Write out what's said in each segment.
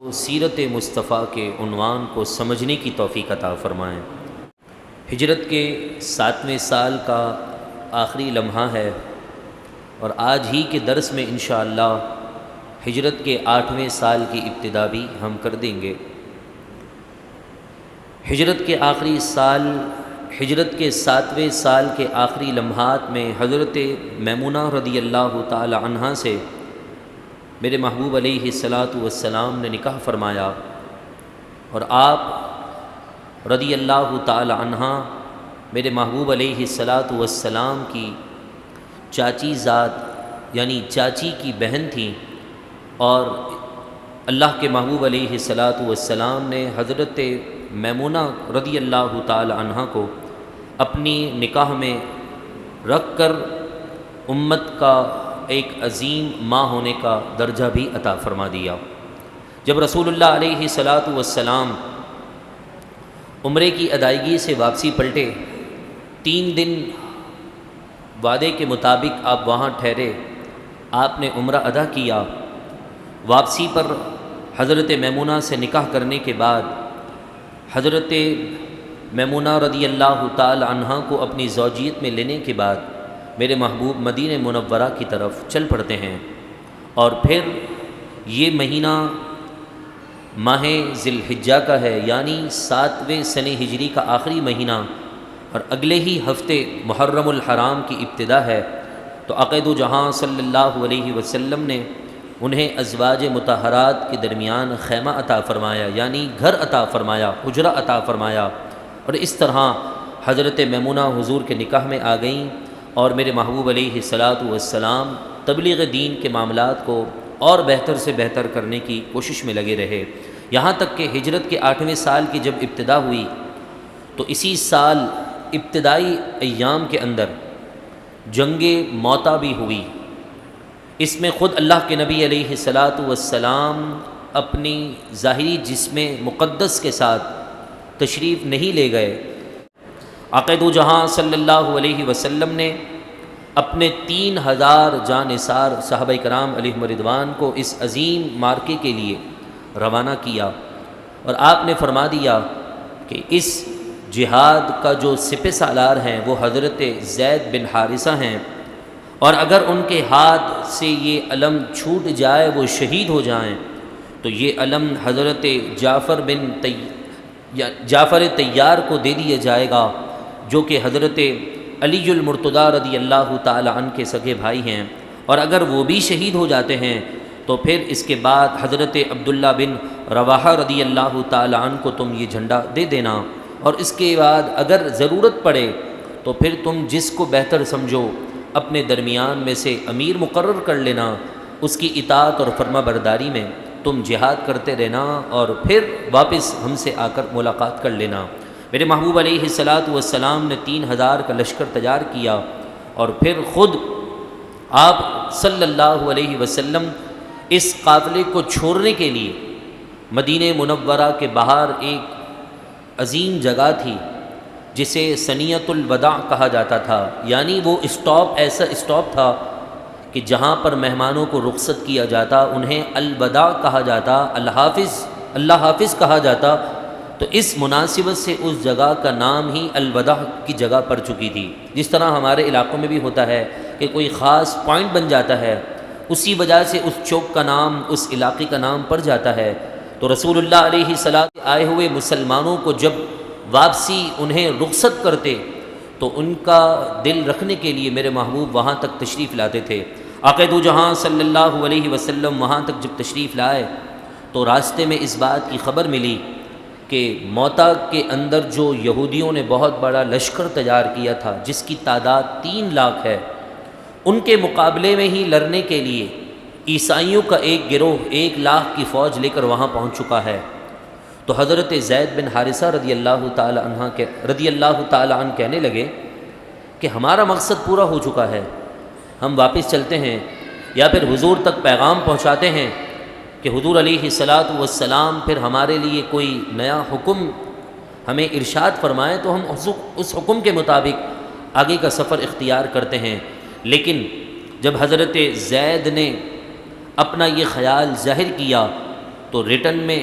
سیرت مصطفیٰ کے عنوان کو سمجھنے کی توفیق عطا فرمائیں۔ ہجرت کے 7ویں سال کا آخری لمحہ ہے اور آج ہی کے درس میں انشاءاللہ ہجرت کے 8ویں سال کی ابتدا بھی ہم کر دیں گے۔ ہجرت کے آخری سال، ہجرت کے 7ویں سال کے آخری لمحات میں حضرت میمونہ رضی اللہ تعالی عنہا سے میرے محبوب علیہ الصلاۃ والسلام نے نکاح فرمایا، اور آپ رضی اللہ تعالی عنہا میرے محبوب علیہ الصلاۃ والسلام کی چاچی ذات یعنی چاچی کی بہن تھیں، اور اللہ کے محبوب علیہ الصلاۃ والسلام نے حضرت میمونہ رضی اللہ تعالی عنہا کو اپنی نکاح میں رکھ کر امت کا ایک عظیم ماں ہونے کا درجہ بھی عطا فرما دیا۔ جب رسول اللہ علیہ الصلاۃ والسلام عمرے کی ادائیگی سے واپسی پلٹے، 3 دن وعدے کے مطابق آپ وہاں ٹھہرے، آپ نے عمرہ ادا کیا۔ واپسی پر حضرت میمونہ سے نکاح کرنے کے بعد حضرت میمونہ رضی اللہ تعالی عنہا کو اپنی زوجیت میں لینے کے بعد میرے محبوب مدینہ منورہ کی طرف چل پڑتے ہیں، اور پھر یہ مہینہ ماہ ذی الحجہ کا ہے، یعنی 7ویں سنہ ہجری کا آخری مہینہ، اور اگلے ہی ہفتے محرم الحرام کی ابتدا ہے۔ تو عقید و جہاں صلی اللہ علیہ وسلم نے انہیں ازواج مطہرات کے درمیان خیمہ عطا فرمایا، یعنی گھر عطا فرمایا، حجرہ عطا فرمایا، اور اس طرح حضرت میمونہ حضور کے نکاح میں آ گئیں، اور میرے محبوب علیہ الصلاۃ والسلام تبلیغ دین کے معاملات کو اور بہتر سے بہتر کرنے کی کوشش میں لگے رہے، یہاں تک کہ ہجرت کے 8ویں سال کی جب ابتدا ہوئی تو اسی سال ابتدائی ایام کے اندر جنگ موتا بھی ہوئی۔ اس میں خود اللہ کے نبی علیہ الصلاۃ والسلام اپنی ظاہری جسم مقدس کے ساتھ تشریف نہیں لے گئے۔ عقید و جہاں صلی اللہ علیہ وسلم نے اپنے 3000 جانثار صحابہ کرام علیہم رضوان کو اس عظیم مارکے کے لیے روانہ کیا، اور آپ نے فرما دیا کہ اس جہاد کا جو سپہ سالار ہیں وہ حضرت زید بن حارثہ ہیں، اور اگر ان کے ہاتھ سے یہ علم چھوٹ جائے، وہ شہید ہو جائیں، تو یہ علم حضرت جعفر طیار کو دے دیا جائے گا، جو کہ حضرت علی المرتضیٰ رضی اللہ تعالی عنہ کے سگے بھائی ہیں، اور اگر وہ بھی شہید ہو جاتے ہیں تو پھر اس کے بعد حضرت عبداللہ بن رواحہ رضی اللہ تعالی عنہ کو تم یہ جھنڈا دے دینا، اور اس کے بعد اگر ضرورت پڑے تو پھر تم جس کو بہتر سمجھو اپنے درمیان میں سے امیر مقرر کر لینا، اس کی اطاعت اور فرما برداری میں تم جہاد کرتے رہنا، اور پھر واپس ہم سے آ کر ملاقات کر لینا۔ میرے محبوب علیہ الصلاۃ والسلام نے 3000 کا لشکر تیار کیا، اور پھر خود آپ صلی اللہ علیہ وسلم اس قافلے کو چھوڑنے کے لیے مدینہ منورہ کے باہر ایک عظیم جگہ تھی جسے ثنیۃ الوداع کہا جاتا تھا، یعنی وہ ایسا اسٹاپ تھا کہ جہاں پر مہمانوں کو رخصت کیا جاتا، انہیں الوداع کہا جاتا، اللہ حافظ کہا جاتا۔ تو اس مناسبت سے اس جگہ کا نام ہی الوداع کی جگہ پڑ چکی تھی، جس طرح ہمارے علاقوں میں بھی ہوتا ہے کہ کوئی خاص پوائنٹ بن جاتا ہے، اسی وجہ سے اس چوک کا نام، اس علاقے کا نام پڑ جاتا ہے۔ تو رسول اللہ علیہ الصلاۃ آئے ہوئے مسلمانوں کو جب واپسی انہیں رخصت کرتے تو ان کا دل رکھنے کے لیے میرے محبوب وہاں تک تشریف لاتے تھے۔ عقید و جہاں صلی اللہ علیہ وسلم وہاں تک جب تشریف لائے تو راستے میں اس بات کی خبر ملی کہ موتا کے اندر جو یہودیوں نے بہت بڑا لشکر تیار کیا تھا، جس کی تعداد 3 لاکھ ہے، ان کے مقابلے میں ہی لڑنے کے لیے عیسائیوں کا ایک گروہ 1 لاکھ کی فوج لے کر وہاں پہنچ چکا ہے۔ تو حضرت زید بن حارثہ رضی اللہ تعالی عنہ کہنے لگے کہ ہمارا مقصد پورا ہو چکا ہے، ہم واپس چلتے ہیں، یا پھر حضور تک پیغام پہنچاتے ہیں کہ حضور علیہ الصلاۃ والسلام پھر ہمارے لیے کوئی نیا حکم ہمیں ارشاد فرمائے تو ہم اس حکم کے مطابق آگے کا سفر اختیار کرتے ہیں۔ لیکن جب حضرت زید نے اپنا یہ خیال ظاہر کیا تو ریٹن میں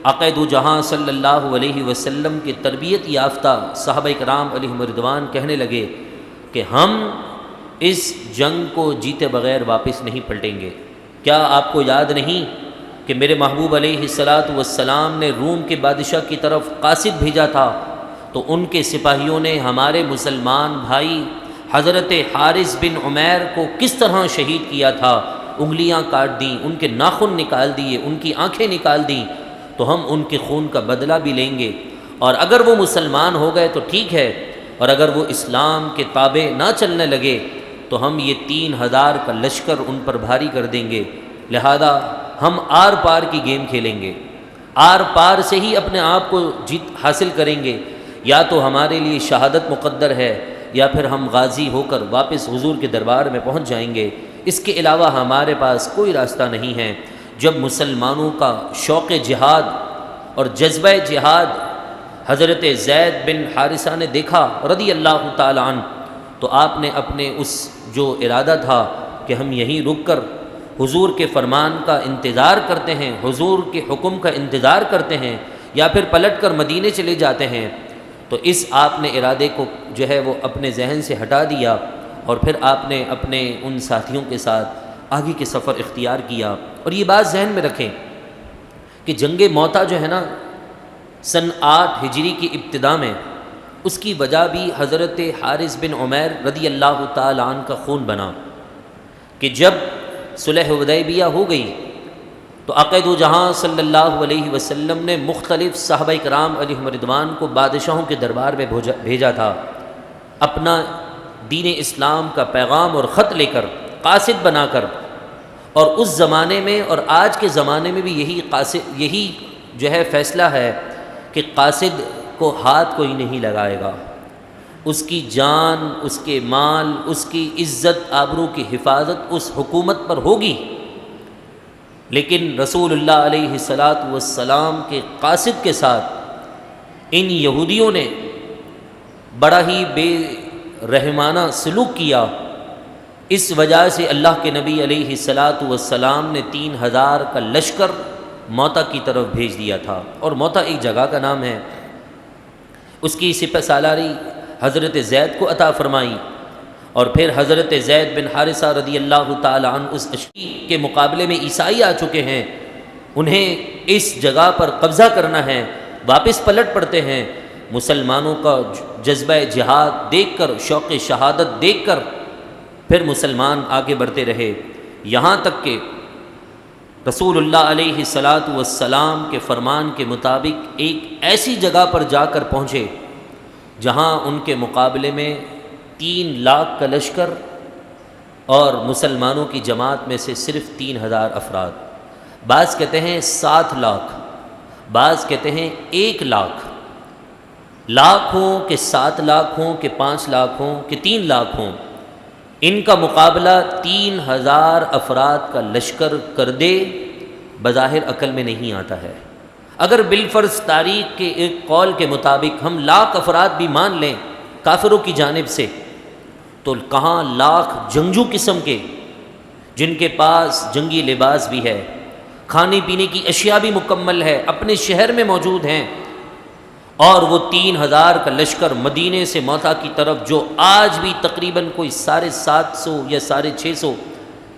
عقید جہاں صلی اللہ علیہ وسلم کے تربیت یافتہ صحابہ کرام علیہم رضوان کہنے لگے کہ ہم اس جنگ کو جیتے بغیر واپس نہیں پلٹیں گے۔ کیا آپ کو یاد نہیں کہ میرے محبوب علیہ الصلاۃ والسلام نے روم کے بادشاہ کی طرف قاصد بھیجا تھا، تو ان کے سپاہیوں نے ہمارے مسلمان بھائی حضرت حارث بن عمیر کو کس طرح شہید کیا تھا، انگلیاں کاٹ دیں، ان کے ناخن نکال دیے، ان کی آنکھیں نکال دیں، تو ہم ان کے خون کا بدلہ بھی لیں گے، اور اگر وہ مسلمان ہو گئے تو ٹھیک ہے، اور اگر وہ اسلام کے تابع نہ چلنے لگے تو ہم یہ 3000 کا لشکر ان پر بھاری کر دیں گے، لہذا ہم آر پار کی گیم کھیلیں گے، آر پار سے ہی اپنے آپ کو جیت حاصل کریں گے، یا تو ہمارے لیے شہادت مقدر ہے یا پھر ہم غازی ہو کر واپس حضور کے دربار میں پہنچ جائیں گے، اس کے علاوہ ہمارے پاس کوئی راستہ نہیں ہے۔ جب مسلمانوں کا شوق جہاد اور جذبہ جہاد حضرت زید بن حارثہ نے دیکھا رضی اللہ تعالی عنہ، تو آپ نے اپنے اس جو ارادہ تھا کہ ہم یہیں رک کر حضور کے فرمان کا انتظار کرتے ہیں، حضور کے حکم کا انتظار کرتے ہیں، یا پھر پلٹ کر مدینے چلے جاتے ہیں، تو اس آپ نے ارادے کو جو ہے وہ اپنے ذہن سے ہٹا دیا، اور پھر آپ نے اپنے ان ساتھیوں کے ساتھ آگے کے سفر اختیار کیا۔ اور یہ بات ذہن میں رکھیں کہ جنگ موتا جو ہے نا سن 8 ہجری کی ابتدا میں، اس کی وجہ بھی حضرت حارث بن عمیر رضی اللہ تعالی عنہ کا خون بنا، کہ جب صلح حدیبیہ ہو گئی تو عقید جہاں صلی اللہ علیہ وسلم نے مختلف صحابہ کرام علیہم رضوان کو بادشاہوں کے دربار میں بھیجا تھا، اپنا دین اسلام کا پیغام اور خط لے کر، قاصد بنا کر، اور اس زمانے میں اور آج کے زمانے میں بھی یہی جو ہے فیصلہ ہے کہ قاصد کو ہاتھ کوئی نہیں لگائے گا، اس کی جان، اس کے مال، اس کی عزت آبرو کی حفاظت اس حکومت پر ہوگی، لیکن رسول اللہ علیہ الصلاۃ والسلام کے قاصد کے ساتھ ان یہودیوں نے بڑا ہی بے رحمانہ سلوک کیا، اس وجہ سے اللہ کے نبی علیہ الصلاۃ والسلام نے 3000 کا لشکر موتا کی طرف بھیج دیا تھا، اور موتا ایک جگہ کا نام ہے، اس کی سپہ سالاری حضرت زید کو عطا فرمائی، اور پھر حضرت زید بن حارثہ رضی اللہ تعالی عنہ اس اشکی کے مقابلے میں عیسائی آ چکے ہیں، انہیں اس جگہ پر قبضہ کرنا ہے، واپس پلٹ پڑتے ہیں۔ مسلمانوں کا جذبہ جہاد دیکھ کر، شوق شہادت دیکھ کر پھر مسلمان آگے بڑھتے رہے، یہاں تک کہ رسول اللہ علیہ الصلاۃ والسلام کے فرمان کے مطابق ایک ایسی جگہ پر جا کر پہنچے جہاں ان کے مقابلے میں 3 لاکھ کا لشکر اور مسلمانوں کی جماعت میں سے صرف 3000 افراد، بعض کہتے ہیں 7 لاکھ، بعض کہتے ہیں 1 لاکھ، لاکھ ہوں کہ 7 لاکھ ہوں کہ 5 لاکھ ہوں کہ 3 لاکھ ہوں، ان کا مقابلہ 3000 افراد کا لشکر کر دے، بظاہر عقل میں نہیں آتا ہے۔ اگر بالفرض تاریخ کے ایک قول کے مطابق ہم لاکھ افراد بھی مان لیں کافروں کی جانب سے، تو کہاں لاکھ جنگجو قسم کے، جن کے پاس جنگی لباس بھی ہے، کھانے پینے کی اشیاء بھی مکمل ہے، اپنے شہر میں موجود ہیں، اور وہ 3000 کا لشکر مدینے سے موتا کی طرف، جو آج بھی تقریباً کوئی 750 یا 650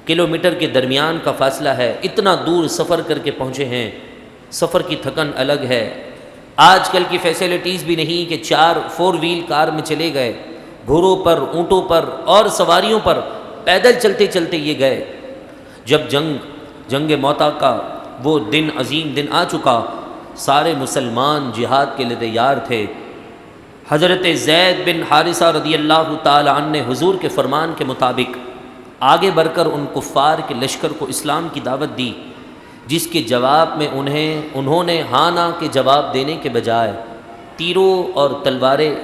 کلومیٹر کے درمیان کا فاصلہ ہے، اتنا دور سفر کر کے پہنچے ہیں۔ سفر کی تھکن الگ ہے، آج کل کی فیسلٹیز بھی نہیں کہ 4 ویل کار میں چلے گئے، گھوڑوں پر، اونٹوں پر اور سواریوں پر پیدل چلتے چلتے یہ گئے۔ جب جنگ موتا کا وہ دن، عظیم دن آ چکا، سارے مسلمان جہاد کے لیے تیار تھے۔ حضرت زید بن حارثہ رضی اللہ تعالی عنہ نے حضور کے فرمان کے مطابق آگے بڑھ کر ان کفار کے لشکر کو اسلام کی دعوت دی، جس کے جواب میں انہوں نے ہاں نہ کے جواب دینے کے بجائے تیروں اور تلواریں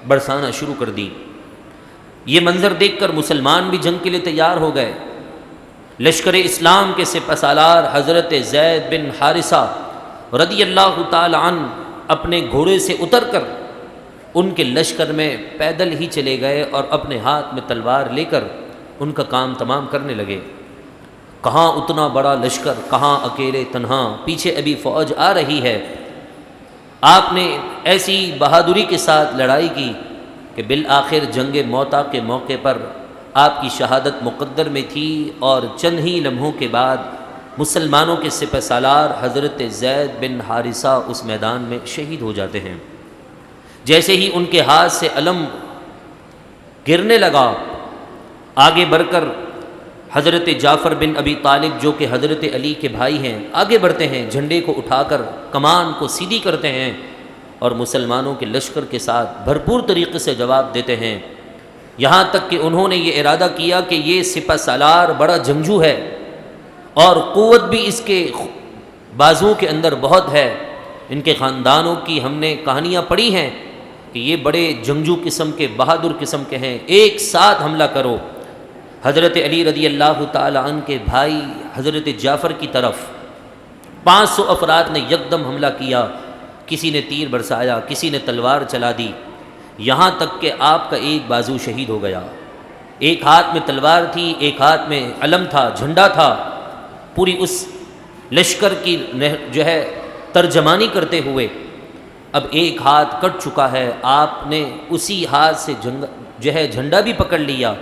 برسانا شروع کر دی۔ یہ منظر دیکھ کر مسلمان بھی جنگ کے لیے تیار ہو گئے۔ لشکر اسلام کے سپہ سالار حضرت زید بن حارثہ رضی اللہ تعالی عنہ اپنے گھوڑے سے اتر کر ان کے لشکر میں پیدل ہی چلے گئے اور اپنے ہاتھ میں تلوار لے کر ان کا کام تمام کرنے لگے۔ کہاں اتنا بڑا لشکر، کہاں اکیلے تنہا، پیچھے ابھی فوج آ رہی ہے۔ آپ نے ایسی بہادری کے ساتھ لڑائی کی کہ بالآخر جنگ موتا کے موقع پر آپ کی شہادت مقدر میں تھی، اور چند ہی لمحوں کے بعد مسلمانوں کے سپہ سالار حضرت زید بن حارثہ اس میدان میں شہید ہو جاتے ہیں۔ جیسے ہی ان کے ہاتھ سے علم گرنے لگا، آگے بڑھ کر حضرت جعفر بن ابی طالب جو کہ حضرت علی کے بھائی ہیں آگے بڑھتے ہیں، جھنڈے کو اٹھا کر کمان کو سیدھی کرتے ہیں اور مسلمانوں کے لشکر کے ساتھ بھرپور طریقے سے جواب دیتے ہیں، یہاں تک کہ انہوں نے یہ ارادہ کیا کہ یہ سپہ سالار بڑا جنگجو ہے اور قوت بھی اس کے بازوؤں کے اندر بہت ہے، ان کے خاندانوں کی ہم نے کہانیاں پڑھی ہیں کہ یہ بڑے جنگجو قسم کے، بہادر قسم کے ہیں، ایک ساتھ حملہ کرو۔ حضرت علی رضی اللہ تعالی عنہ کے بھائی حضرت جعفر کی طرف 500 افراد نے یکدم حملہ کیا، کسی نے تیر برسایا، کسی نے تلوار چلا دی، یہاں تک کہ آپ کا ایک بازو شہید ہو گیا۔ ایک ہاتھ میں تلوار تھی، ایک ہاتھ میں علم تھا، جھنڈا تھا، پوری اس لشکر کی جو ہے ترجمانی کرتے ہوئے اب ایک ہاتھ کٹ چکا ہے، آپ نے اسی ہاتھ سے جو ہے جھنڈا بھی پکڑ لیا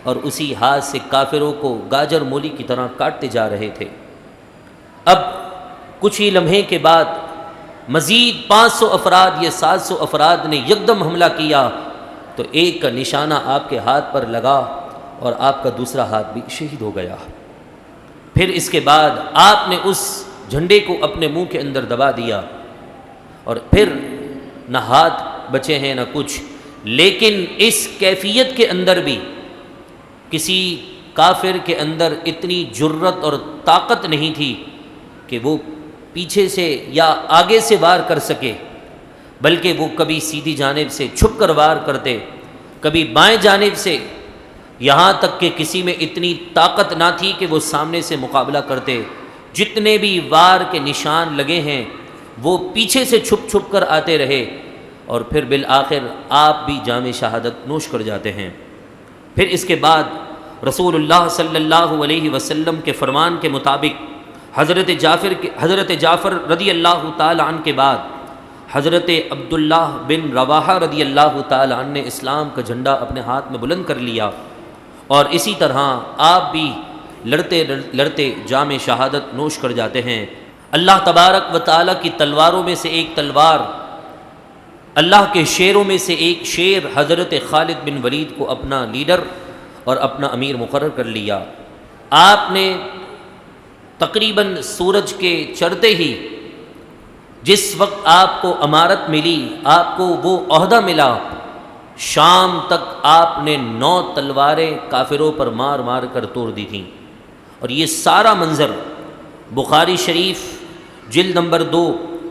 اور اسی ہاتھ سے کافروں کو گاجر مولی کی طرح کاٹتے جا رہے تھے۔ اب کچھ ہی لمحے کے بعد مزید 500 افراد یا 700 افراد نے یکدم حملہ کیا تو ایک کا نشانہ آپ کے ہاتھ پر لگا اور آپ کا دوسرا ہاتھ بھی شہید ہو گیا۔ پھر اس کے بعد آپ نے اس جھنڈے کو اپنے منہ کے اندر دبا دیا اور پھر نہ ہاتھ بچے ہیں نہ کچھ، لیکن اس کیفیت کے اندر بھی کسی کافر کے اندر اتنی جرت اور طاقت نہیں تھی کہ وہ پیچھے سے یا آگے سے وار کر سکے، بلکہ وہ کبھی سیدھی جانب سے چھپ کر وار کرتے، کبھی بائیں جانب سے، یہاں تک کہ کسی میں اتنی طاقت نہ تھی کہ وہ سامنے سے مقابلہ کرتے۔ جتنے بھی وار کے نشان لگے ہیں وہ پیچھے سے چھپ چھپ کر آتے رہے اور پھر بالآخر آپ بھی جام شہادت نوش کر جاتے ہیں۔ پھر اس کے بعد رسول اللہ صلی اللہ علیہ وسلم کے فرمان کے مطابق حضرت جعفر رضی اللہ تعالی عنہ کے بعد حضرت عبداللہ بن رواحہ رضی اللہ تعالی عنہ نے اسلام کا جھنڈا اپنے ہاتھ میں بلند کر لیا، اور اسی طرح آپ بھی لڑتے لڑتے جام شہادت نوش کر جاتے ہیں۔ اللہ تبارک و تعالی کی تلواروں میں سے ایک تلوار، اللہ کے شیروں میں سے ایک شیر حضرت خالد بن ولید کو اپنا لیڈر اور اپنا امیر مقرر کر لیا۔ آپ نے تقریباً سورج کے چڑھتے ہی جس وقت آپ کو امارت ملی، آپ کو وہ عہدہ ملا، شام تک آپ نے 9 تلواریں کافروں پر مار مار کر توڑ دی تھیں، اور یہ سارا منظر بخاری شریف جلد نمبر 2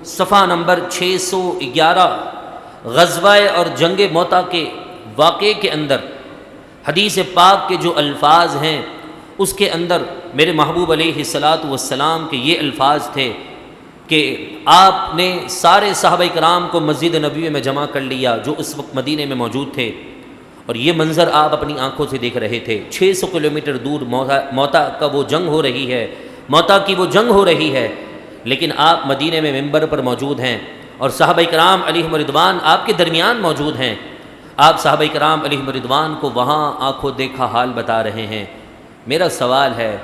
صفحہ نمبر 611 غزوہ اور جنگ موتا کے واقعے کے اندر حدیث پاک کے جو الفاظ ہیں اس کے اندر میرے محبوب علیہ الصلاۃ والسلام کے یہ الفاظ تھے کہ آپ نے سارے صحابہ کرام کو مسجد نبوی میں جمع کر لیا جو اس وقت مدینے میں موجود تھے، اور یہ منظر آپ اپنی آنکھوں سے دیکھ رہے تھے۔ 600 کلومیٹر دور موتا کا وہ جنگ ہو رہی ہے، موتا کی وہ جنگ ہو رہی ہے، لیکن آپ مدینے میں ممبر پر موجود ہیں اور صحابہ کرام علیہم رضوان آپ کے درمیان موجود ہیں۔ آپ صحابہ کرام علیہم رضوان کو وہاں آنکھوں دیکھا حال بتا رہے ہیں۔ میرا سوال ہے،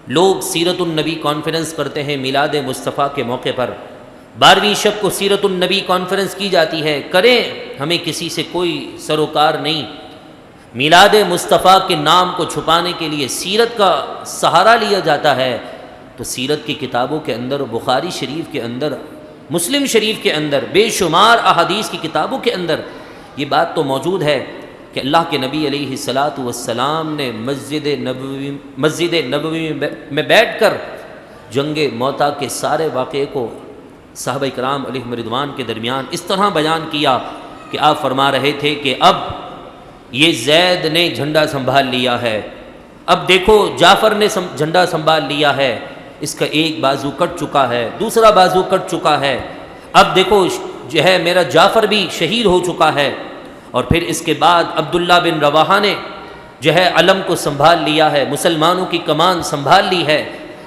لوگ سیرت النبی کانفرنس کرتے ہیں میلاد مصطفیٰ کے موقع پر، 12ویں شب کو سیرت النبی کانفرنس کی جاتی ہے، کریں، ہمیں کسی سے کوئی سروکار نہیں۔ میلاد مصطفیٰ کے نام کو چھپانے کے لیے سیرت کا سہارا لیا جاتا ہے، تو سیرت کی کتابوں کے اندر، بخاری شریف کے اندر، مسلم شریف کے اندر، بے شمار احادیث کی کتابوں کے اندر یہ بات تو موجود ہے کہ اللہ کے نبی علیہ الصلاۃ والسلام نے مسجد نبوی میں بیٹھ کر جنگ موتا کے سارے واقعے کو صحابہ کرام علیہم رضوان کے درمیان اس طرح بیان کیا کہ آپ فرما رہے تھے کہ اب یہ زید نے جھنڈا سنبھال لیا ہے، اب دیکھو جعفر نے جھنڈا سنبھال لیا ہے، اس کا ایک بازو کٹ چکا ہے، دوسرا بازو کٹ چکا ہے، اب دیکھو جو ہے میرا جعفر بھی شہید ہو چکا ہے۔ اور پھر اس کے بعد عبداللہ بن رواحہ نے جو ہے علم کو سنبھال لیا ہے، مسلمانوں کی کمان سنبھال لی ہے،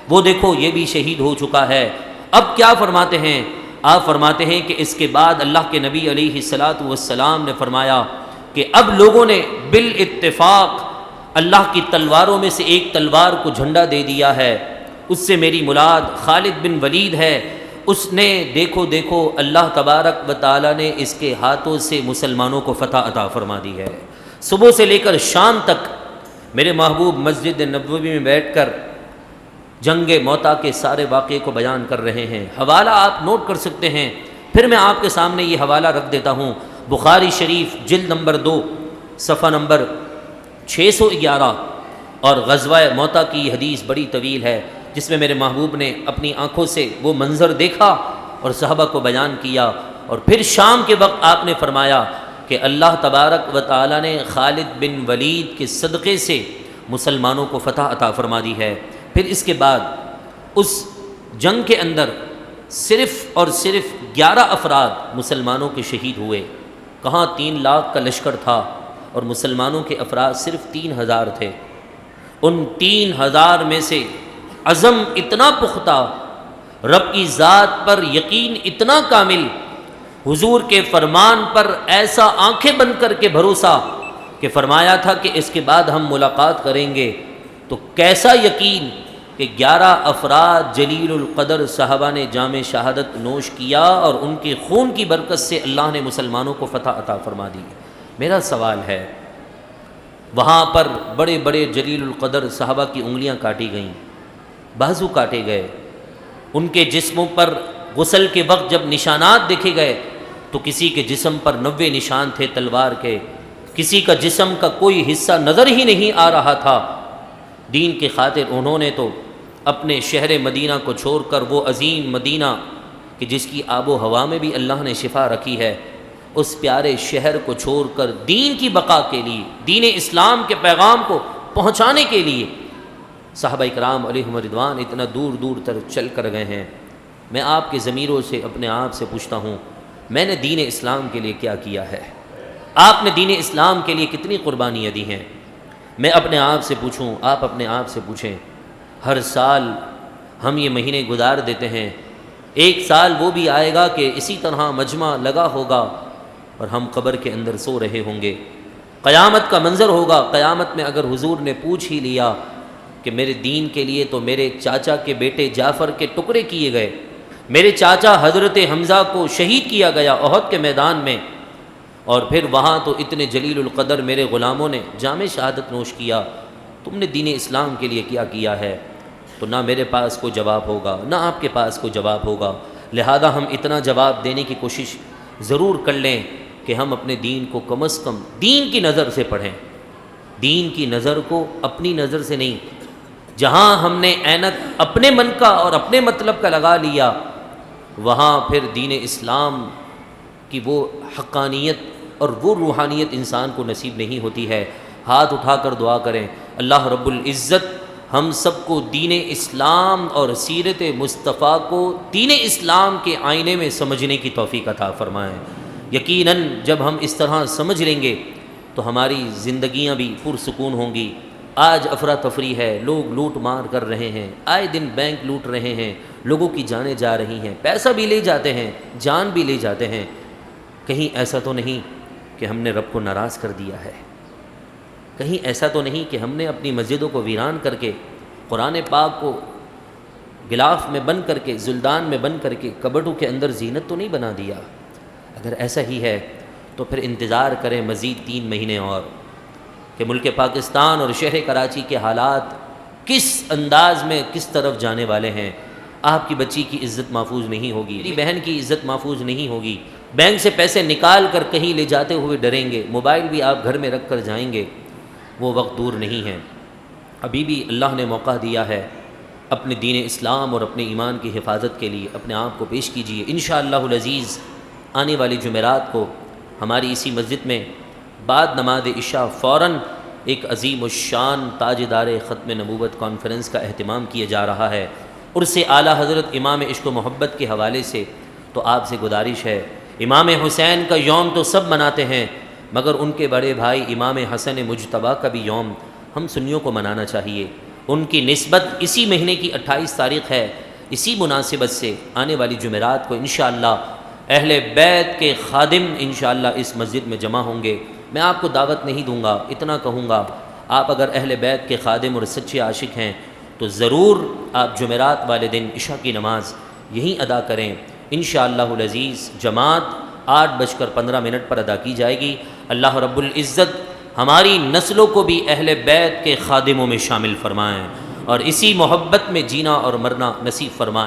وہ دیکھو یہ بھی شہید ہو چکا ہے۔ اب کیا فرماتے ہیں؟ آپ فرماتے ہیں کہ اس کے بعد اللہ کے نبی علیہ الصلاۃ والسلام نے فرمایا کہ اب لوگوں نے بالاتفاق اللہ کی تلواروں میں سے ایک تلوار کو جھنڈا دے دیا ہے، اس سے میری مراد خالد بن ولید ہے۔ اس نے دیکھو اللہ تبارک و تعالیٰ نے اس کے ہاتھوں سے مسلمانوں کو فتح عطا فرما دی ہے۔ صبح سے لے کر شام تک میرے محبوب مسجد نبوی میں بیٹھ کر جنگ موتا کے سارے واقعے کو بیان کر رہے ہیں۔ حوالہ آپ نوٹ کر سکتے ہیں، پھر میں آپ کے سامنے یہ حوالہ رکھ دیتا ہوں۔ بخاری شریف جلد نمبر 2 صفحہ نمبر 611 اور غزوہ موتا کی یہ حدیث بڑی طویل ہے، جس میں میرے محبوب نے اپنی آنکھوں سے وہ منظر دیکھا اور صحابہ کو بیان کیا، اور پھر شام کے وقت آپ نے فرمایا کہ اللہ تبارک و تعالیٰ نے خالد بن ولید کے صدقے سے مسلمانوں کو فتح عطا فرما دی ہے۔ پھر اس کے بعد اس جنگ کے اندر صرف اور صرف 11 افراد مسلمانوں کے شہید ہوئے۔ کہاں 3 لاکھ کا لشکر تھا اور مسلمانوں کے افراد صرف 3000 تھے۔ ان 3000 میں سے عزم اتنا پختہ، رب کی ذات پر یقین اتنا کامل، حضور کے فرمان پر ایسا آنکھیں بند کر کے بھروسہ کہ فرمایا تھا کہ اس کے بعد ہم ملاقات کریں گے، تو کیسا یقین کہ 11 افراد جلیل القدر صحابہ نے جام شہادت نوش کیا اور ان کے خون کی برکت سے اللہ نے مسلمانوں کو فتح عطا فرما دی۔ میرا سوال ہے، وہاں پر بڑے بڑے جلیل القدر صحابہ کی انگلیاں کاٹی گئیں، بازو کاٹے گئے، ان کے جسموں پر غسل کے وقت جب نشانات دیکھے گئے تو کسی کے جسم پر 90 نشان تھے تلوار کے، کسی کا جسم کا کوئی حصہ نظر ہی نہیں آ رہا تھا۔ دین کی خاطر انہوں نے تو اپنے شہر مدینہ کو چھوڑ کر وہ عظیم مدینہ کہ جس کی آب و ہوا میں بھی اللہ نے شفا رکھی ہے، اس پیارے شہر کو چھوڑ کر دین کی بقا کے لیے، دین اسلام کے پیغام کو پہنچانے کے لیے صحابہ کرام علیہم رضوان اتنا دور دور تر چل کر گئے ہیں۔ میں آپ کے ضمیروں سے اپنے آپ سے پوچھتا ہوں، میں نے دین اسلام کے لیے کیا کیا ہے؟ آپ نے دین اسلام کے لیے کتنی قربانیاں دی ہیں؟ میں اپنے آپ سے پوچھوں، آپ اپنے آپ سے پوچھیں۔ ہر سال ہم یہ مہینے گزار دیتے ہیں، ایک سال وہ بھی آئے گا کہ اسی طرح مجمع لگا ہوگا اور ہم قبر کے اندر سو رہے ہوں گے۔ قیامت کا منظر ہوگا، قیامت میں اگر حضور نے پوچھ ہی لیا کہ میرے دین کے لیے تو میرے چاچا کے بیٹے جعفر کے ٹکڑے کیے گئے، میرے چاچا حضرت حمزہ کو شہید کیا گیا احد کے میدان میں، اور پھر وہاں تو اتنے جلیل القدر میرے غلاموں نے جام شہادت نوش کیا، تم نے دین اسلام کے لیے کیا کیا ہے؟ تو نہ میرے پاس کوئی جواب ہوگا، نہ آپ کے پاس کوئی جواب ہوگا۔ لہذا ہم اتنا جواب دینے کی کوشش ضرور کر لیں کہ ہم اپنے دین کو کم از کم دین کی نظر سے پڑھیں، دین کی نظر کو اپنی نظر سے نہیں۔ جہاں ہم نے عینت اپنے من کا اور اپنے مطلب کا لگا لیا، وہاں پھر دین اسلام کی وہ حقانیت اور وہ روحانیت انسان کو نصیب نہیں ہوتی ہے۔ ہاتھ اٹھا کر دعا کریں، اللہ رب العزت ہم سب کو دین اسلام اور سیرت مصطفیٰ کو دین اسلام کے آئینے میں سمجھنے کی توفیق عطا فرمائیں۔ یقیناً جب ہم اس طرح سمجھ لیں گے تو ہماری زندگیاں بھی پرسکون ہوں گی۔ آج افراتفری ہے، لوگ لوٹ مار کر رہے ہیں، آئے دن بینک لوٹ رہے ہیں، لوگوں کی جانیں جا رہی ہیں، پیسہ بھی لے جاتے ہیں، جان بھی لے جاتے ہیں۔ کہیں ایسا تو نہیں کہ ہم نے رب کو ناراض کر دیا ہے؟ کہیں ایسا تو نہیں کہ ہم نے اپنی مسجدوں کو ویران کر کے، قرآن پاک کو غلاف میں بند کر کے، زلدان میں بند کر کے کبڈوں کے اندر زینت تو نہیں بنا دیا؟ اگر ایسا ہی ہے تو پھر انتظار کریں مزید 3 مہینے اور، کہ ملک پاکستان اور شہر کراچی کے حالات کس انداز میں کس طرف جانے والے ہیں۔ آپ کی بچی کی عزت محفوظ نہیں ہوگی، میری بہن کی عزت محفوظ نہیں ہوگی، بینک سے پیسے نکال کر کہیں لے جاتے ہوئے ڈریں گے، موبائل بھی آپ گھر میں رکھ کر جائیں گے۔ وہ وقت دور نہیں ہے، ابھی بھی اللہ نے موقع دیا ہے۔ اپنے دین اسلام اور اپنے ایمان کی حفاظت کے لیے اپنے آپ کو پیش کیجیے۔ انشاءاللہ العزیز آنے والی جمعرات کو ہماری اسی مسجد میں بعد نماز عشاء فوراً ایک عظیم الشان تاجدار ختم نبوت کانفرنس کا اہتمام کیا جا رہا ہے، اور سے اعلیٰ حضرت امام عشق و محبت کے حوالے سے تو آپ سے گزارش ہے، امام حسین کا یوم تو سب مناتے ہیں، مگر ان کے بڑے بھائی امام حسن مجتبیٰ کا بھی یوم ہم سنیوں کو منانا چاہیے۔ ان کی نسبت اسی مہینے کی 28 تاریخ ہے، اسی مناسبت سے آنے والی جمعرات کو انشاءاللہ اہل بیت کے خادم انشاءاللہ اس مسجد میں جمع ہوں گے۔ میں آپ کو دعوت نہیں دوں گا، اتنا کہوں گا آپ اگر اہل بیت کے خادم اور سچے عاشق ہیں تو ضرور آپ جمعرات والے دن عشاء کی نماز یہیں ادا کریں۔ انشاءاللہ العزیز جماعت 8:15 پر ادا کی جائے گی۔ اللہ رب العزت ہماری نسلوں کو بھی اہل بیت کے خادموں میں شامل فرمائیں اور اسی محبت میں جینا اور مرنا نصیب فرمائیں۔